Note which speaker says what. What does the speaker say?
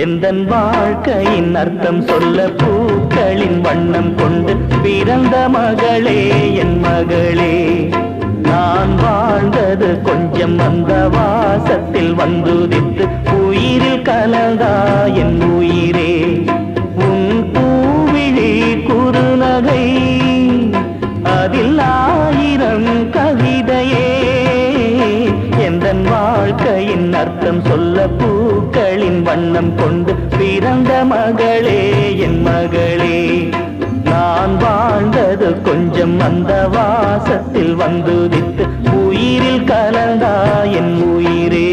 Speaker 1: எந்தன் வாழ்க்கையின் அர்த்தம் சொல்ல பூக்களின் வண்ணம் கொண்டு பிறந்த மகளே என் மகளே. நான் வாழ்ந்தது கொஞ்சம் அந்த வாசத்தில் வந்துதித்து உயிரில் கலந்தா என் உயிரே. உன் பூவிழி குறுநகை அதில் ஆயிரம் கவிதையே. எந்தன் வாழ்க்கையின் அர்த்தம் சொல்ல பூக்களின் வண்ணம் கொண்டு பிறந்த மகளே என் மகளே. நான் வாழ்ந்தது கொஞ்சம் அந்த வாசத்தில் வந்துதித்து உயிரில் கலந்தா என் உயிரே.